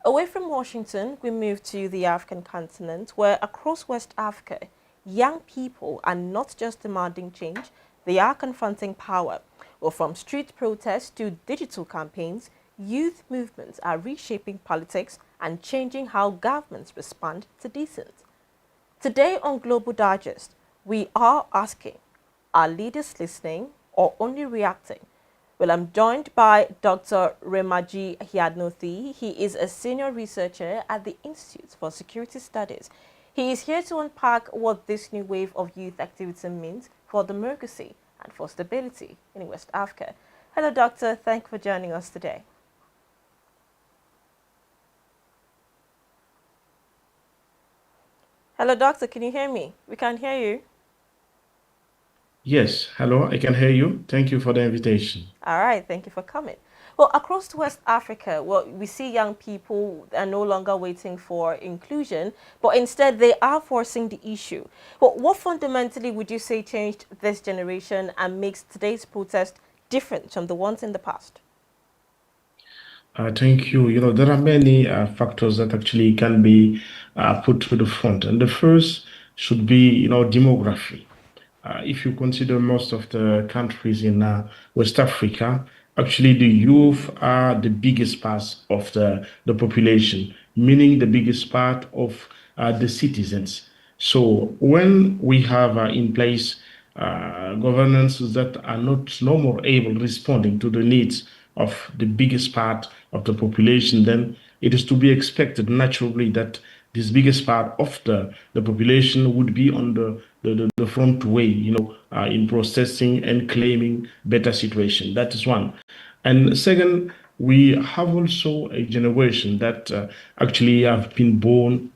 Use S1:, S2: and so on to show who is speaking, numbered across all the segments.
S1: Away from Washington, we move to the African continent, where across West Africa, young people are not just demanding change, they are confronting power. Well, from street protests to digital campaigns, youth movements are reshaping politics and changing how governments respond to dissent. Today on Global Digest, we are asking, are leaders listening or only reacting? Well, I'm joined by Dr. Remadji Hoinathy. He is a senior researcher at the Institute for Security Studies. He is here to unpack what this new wave of youth activism means for democracy and for stability in West Africa. Hello, Doctor. Thank you for joining us today. Hello, Doctor. Can you hear me? We can't hear you.
S2: Yes, hello, I can hear you. Thank you for the invitation.
S1: All right, thank you for coming. Well, across West Africa, well, we see young people are no longer waiting for inclusion, but instead they are forcing the issue. But what fundamentally would you say changed this generation and makes today's protest different from the ones in the past?
S2: Thank you. There are many factors that actually can be put to the front. And the first should be, demography. If you consider most of the countries in West Africa, actually the youth are the biggest part of the population, meaning the biggest part of the citizens. So when we have in place governances that are not no more able responding to the needs of the biggest part of the population, then it is to be expected naturally that this biggest part of the population would be on the front way, in processing and claiming better situation. That is one. And second, we have also a generation that actually have been born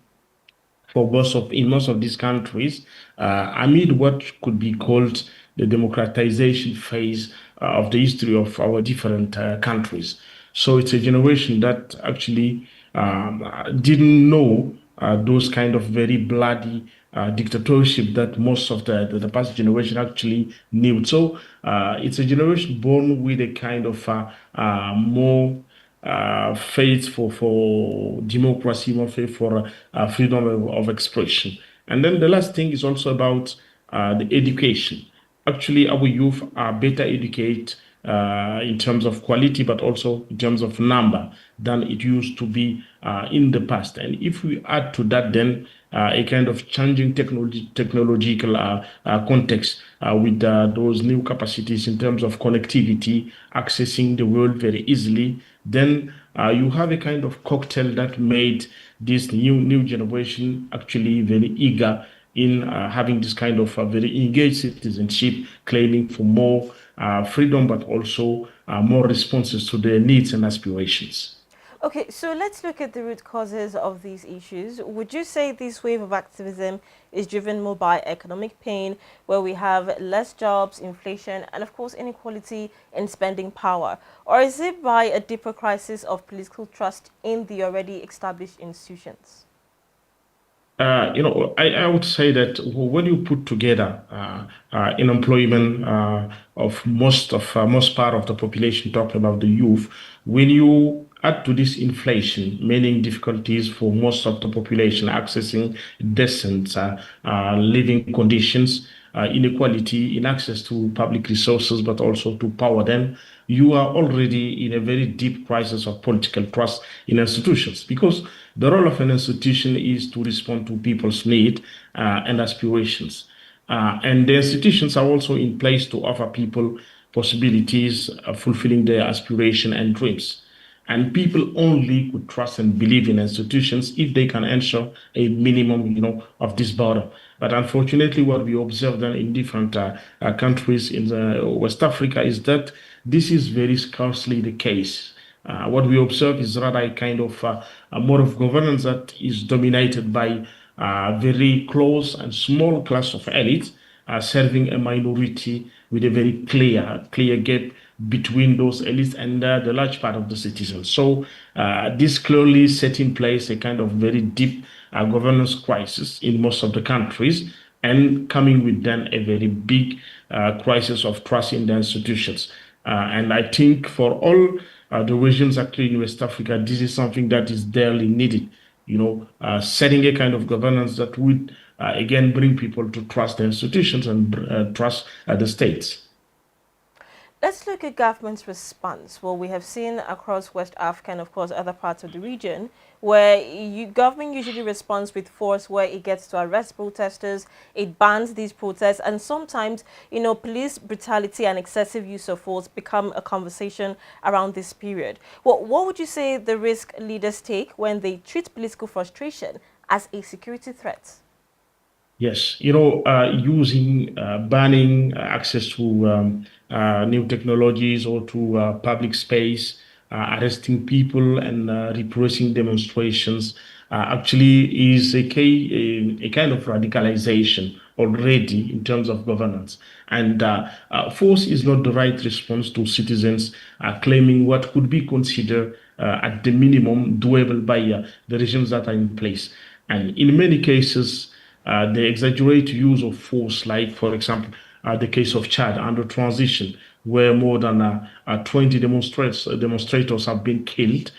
S2: for in most of these countries amid what could be called the democratization phase of the history of our different countries. So it's a generation that actually didn't know those kind of very bloody dictatorship that most of the past generation actually knew. So it's a generation born with a kind of more faith for democracy, more faith for freedom of expression. And then the last thing is also about the education. Actually, our youth are better educated in terms of quality, but also in terms of number than it used to be in the past. And if we add to that, then a kind of changing technological context with those new capacities in terms of connectivity, accessing the world very easily, then you have a kind of cocktail that made this new generation actually very eager in having this kind of very engaged citizenship, claiming for more freedom, but also more responses to their needs and aspirations.
S1: Okay, so let's look at the root causes of these issues. Would you say this wave of activism is driven more by economic pain, where we have less jobs, inflation, and of course inequality in spending power? Or is it by a deeper crisis of political trust in the already established institutions?
S2: I would say that when you put together unemployment of most part of the population, talking about the youth, when you add to this inflation, meaning difficulties for most of the population accessing decent living conditions, inequality in access to public resources, but also to power, then you are already in a very deep crisis of political trust in institutions, because the role of an institution is to respond to people's need and aspirations. And the institutions are also in place to offer people possibilities of fulfilling their aspiration and dreams. And people only could trust and believe in institutions if they can ensure a minimum, of this border. But unfortunately, what we observe then in different countries in West Africa is that this is very scarcely the case. What we observe is rather a kind of a mode of governance that is dominated by a very close and small class of elites serving a minority with a very clear gap between those elites and the large part of the citizens. So this clearly set in place a kind of very deep governance crisis in most of the countries, and coming with then a very big crisis of trust in the institutions. And I think for all the regions actually in West Africa, this is something that is dearly needed. Setting a kind of governance that would again bring people to trust the institutions and trust the states.
S1: Let's look at government's response. Well, we have seen across West Africa and, of course, other parts of the region where government usually responds with force, where it gets to arrest protesters, it bans these protests, and sometimes, police brutality and excessive use of force become a conversation around this period. Well, what would you say the risk leaders take when they treat political frustration as a security threat?
S2: Yes, using banning access to new technologies or to public space, arresting people and repressing demonstrations actually is a kind of radicalization already in terms of governance. And force is not the right response to citizens claiming what could be considered at the minimum doable by the regimes that are in place. And in many cases, they exaggerate use of force, like, for example, the case of Chad under transition, where more than 20 demonstrators have been killed,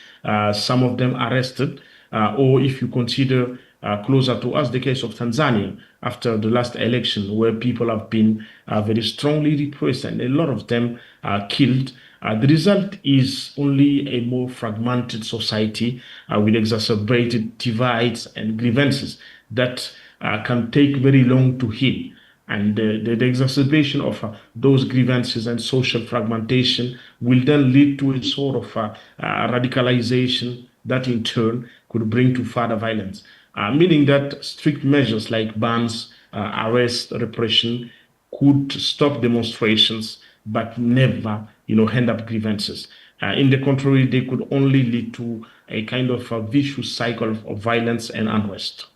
S2: some of them arrested. Or if you consider closer to us, the case of Tanzania after the last election, where people have been very strongly repressed and a lot of them killed. The result is only a more fragmented society with exacerbated divides and grievances that can take very long to heal. And the exacerbation of those grievances and social fragmentation will then lead to a sort of radicalization that in turn could bring to further violence, meaning that strict measures like bans, arrest, repression could stop demonstrations but never, end up grievances. In the contrary, they could only lead to a kind of a vicious cycle of violence and unrest.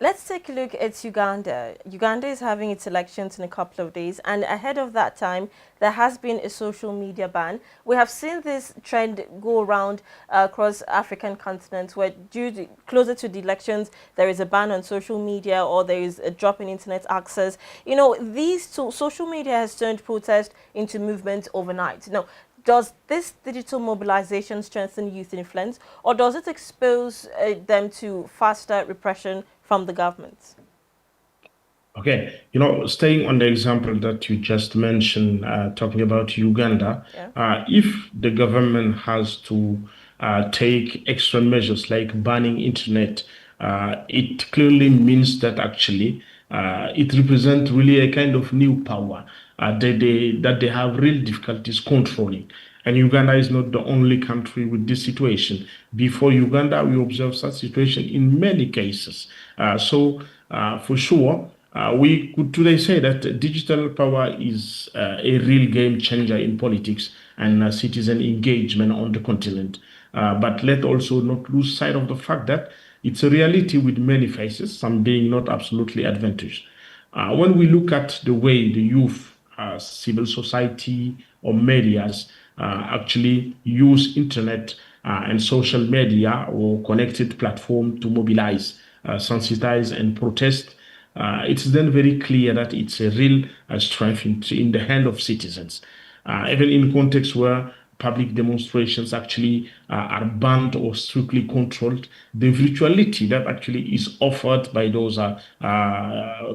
S1: Let's take a look at Uganda. Uganda is having its elections in a couple of days, and ahead of that time, there has been a social media ban. We have seen this trend go around across African continents, where closer to the elections, there is a ban on social media or there is a drop in internet access. Social media has turned protest into movement overnight. Does this digital mobilization strengthen youth influence, or does it expose them to faster repression from the government?
S2: Okay, staying on the example that you just mentioned, talking about Uganda,
S1: Yeah.
S2: if the government has to take extra measures like banning internet, it clearly means that actually it represents really a kind of new power that they have real difficulties controlling. And Uganda is not the only country with this situation. Before Uganda, we observe such situation in many cases. For sure, we could today say that digital power is a real game changer in politics and citizen engagement on the continent. But let also not lose sight of the fact that it's a reality with many faces, some being not absolutely advantaged. When we look at the way the youth, civil society, or medias actually use internet and social media or connected platform to mobilize, sensitize, and protest, it's then very clear that it's a real strength in the hand of citizens. Even in contexts where public demonstrations actually are banned or strictly controlled, the virtuality that actually is offered by those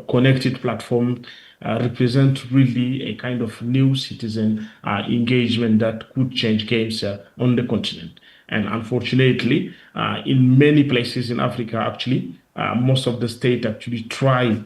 S2: connected platforms represent really a kind of new citizen engagement that could change games on the continent. And unfortunately, in many places in Africa, actually, most of the state actually try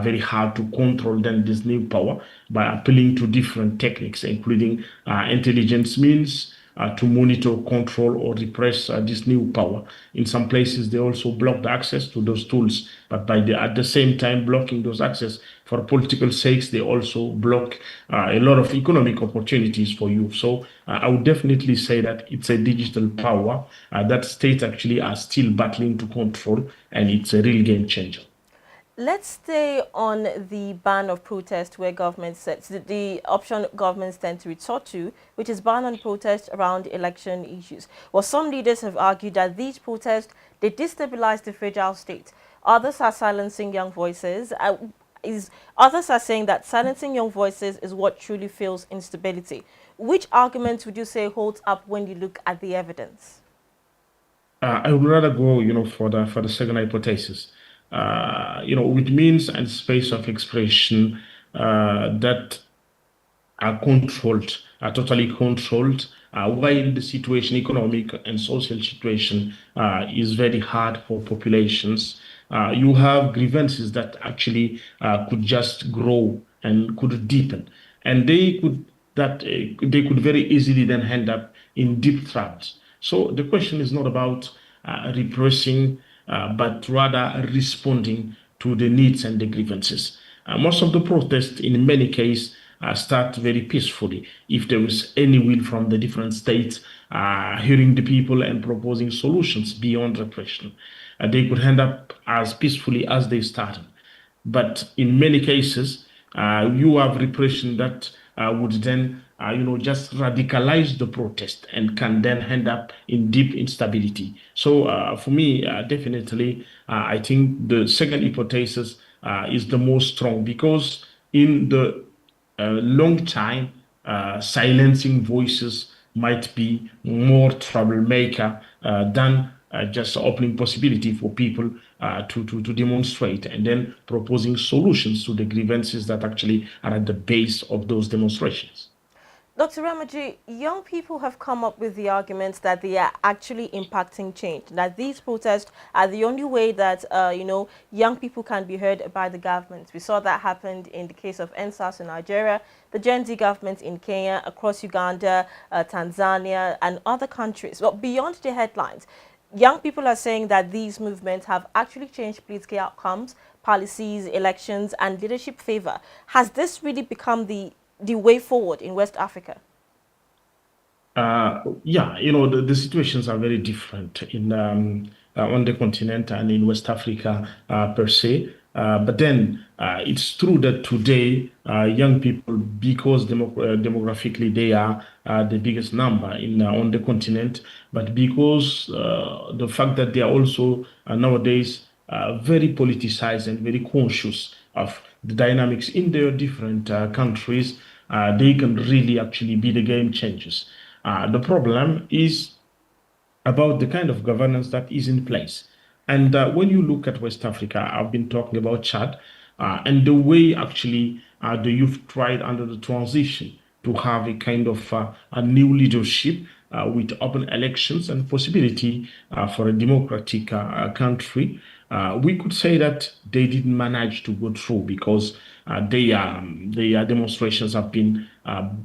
S2: very hard to control then this new power by appealing to different techniques, including intelligence means to monitor, control, or repress this new power. In some places, they also block the access to those tools, but at the same time blocking those access for political sakes, they also block a lot of economic opportunities for youth. So I would definitely say that it's a digital power that states actually are still battling to control, and it's a real game changer.
S1: Let's stay on the ban of protest, where government sets the option governments tend to resort to, which is ban on protest around election issues. Well, some leaders have argued that these protests, they destabilize the fragile state. Others are silencing young voices. Others are saying that silencing young voices is what truly fuels instability. Which argument would you say holds up when you look at the evidence?
S2: I would rather go, for the second hypothesis. With means and space of expression that are controlled, are totally controlled, while the situation, economic and social situation, is very hard for populations. You have grievances that actually could just grow and could deepen, and they could very easily then end up in deep traps. So the question is not about repressing, but rather responding to the needs and the grievances. Most of the protests, in many cases, start very peacefully. If there is any will from the different states, hearing the people and proposing solutions beyond repression, they could end up as peacefully as they started. But in many cases, you have repression that would then, just radicalize the protest and can then end up in deep instability. So for me, definitely, I think the second hypothesis is the most strong because in the long time, silencing voices might be more troublemaker than just opening possibility for people to demonstrate and then proposing solutions to the grievances that actually are at the base of those demonstrations.
S1: Dr. Remadji, young people have come up with the argument that they are actually impacting change, that these protests are the only way that, young people can be heard by the government. We saw that happened in the case of NSAS in Nigeria, the Gen Z government in Kenya, across Uganda, Tanzania, and other countries. But beyond the headlines, young people are saying that these movements have actually changed political outcomes, policies, elections, and leadership favor. Has this really become the way forward in West Africa?
S2: Yeah, the situations are very different in on the continent and in West Africa per se. But then it's true that today young people, because demographically they are the biggest number in on the continent, but because the fact that they are also nowadays very politicized and very conscious of the dynamics in their different countries, they can really actually be the game changers. The problem is about the kind of governance that is in place. And when you look at West Africa, I've been talking about Chad, and the way actually the youth tried under the transition to have a kind of a new leadership with open elections and possibility for a democratic country. We could say that they didn't manage to go through because their demonstrations have been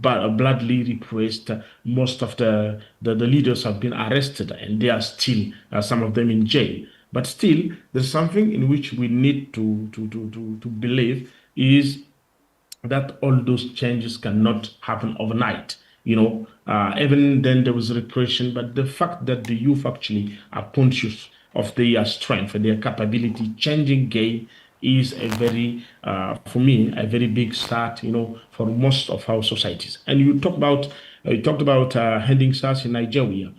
S2: bloodily repressed. Most of the leaders have been arrested and they are still, some of them in jail. But still, there's something in which we need to believe is that all those changes cannot happen overnight. Even then there was repression, but the fact that the youth actually are conscious of their strength and their capability, changing game is a very, for me, a very big start. For most of our societies. And you talked about ending SARS in Nigeria.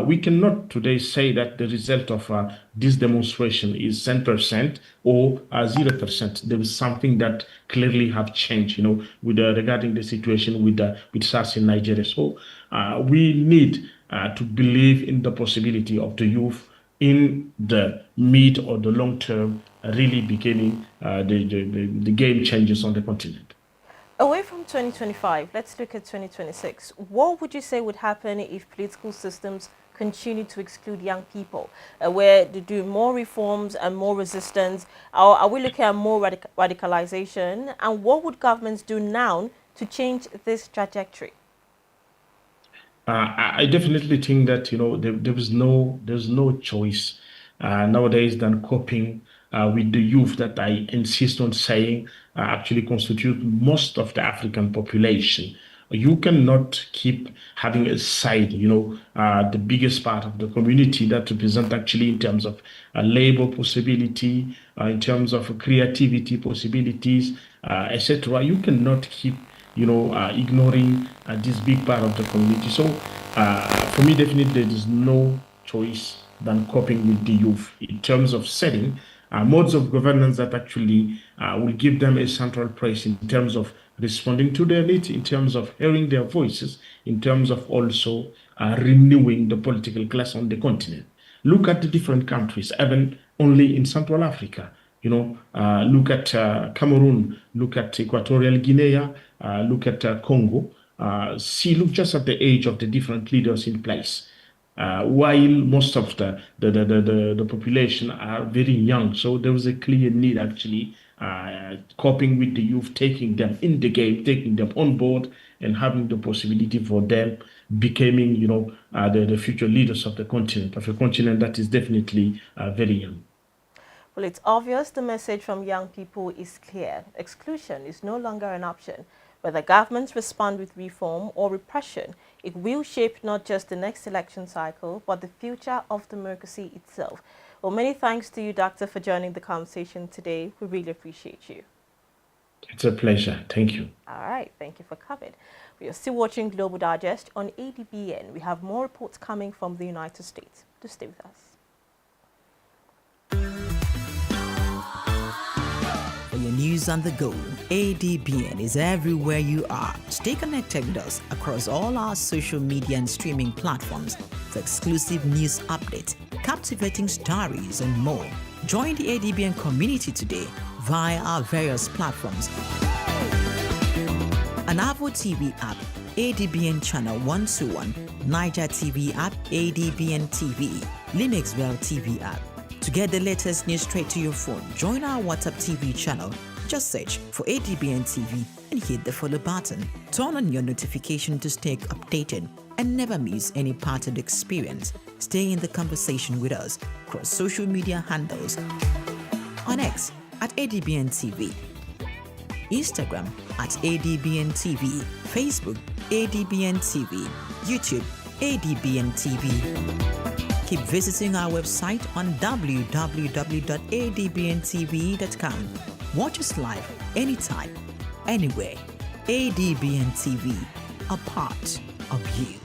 S2: We cannot today say that the result of this demonstration is 10% or 0%. There is something that clearly have changed, with regarding the situation with SARS in Nigeria. So we need to believe in the possibility of the youth in the mid or the long term, really beginning the game changes on the continent.
S1: Away from 2025, let's look at 2026. What would you say would happen if political systems continue to exclude young people, where they do more reforms and more resistance? Are we looking at more radicalization? And what would governments do now to change this trajectory?
S2: I definitely think that there's no choice nowadays than coping with the youth that I insist on saying actually constitute most of the African population. You cannot keep having a side, the biggest part of the community that represent actually in terms of labor possibility, in terms of creativity possibilities, etc. You cannot keep ignoring this big part of the community. So, for me, definitely, there is no choice than coping with the youth in terms of setting. modes of governance that actually will give them a central place in terms of responding to their needs, in terms of hearing their voices, in terms of also renewing the political class on the continent. Look at the different countries, even only in Central Africa. Look at Cameroon, look at Equatorial Guinea, look at Congo. Look just at the age of the different leaders in place. While most of the population are very young, so there was a clear need actually coping with the youth, taking them in the game, taking them on board, and having the possibility for them becoming, the future leaders of a continent that is definitely very young.
S1: Well, it's obvious the message from young people is clear. Exclusion is no longer an option. Whether governments respond with reform or repression, it will shape not just the next election cycle, but the future of democracy itself. Well, many thanks to you, Doctor, for joining the conversation today. We really appreciate you.
S2: It's a pleasure. Thank you.
S1: All right. Thank you for coming. We are still watching Global Digest on ADBN. We have more reports coming from the United States. Do stay with us.
S3: For your news on the go, ADBN is everywhere you are. Stay connected with us across all our social media and streaming platforms for exclusive news updates, captivating stories, and more. Join the ADBN community today via our various platforms. Anavo TV app, ADBN Channel 121, Niger TV app, ADBN TV, Linuxwell TV app. To get the latest news straight to your phone, join our WhatsApp TV channel. Just search for ADBN TV and hit the follow button. Turn on your notification to stay updated and never miss any part of the experience. Stay in the conversation with us across social media handles. On X at ADBN TV, Instagram at ADBN TV, Facebook ADBN TV, YouTube ADBN TV. Keep visiting our website on www.adbntv.com. Watch us live anytime, anywhere. ADBN TV, a part of you.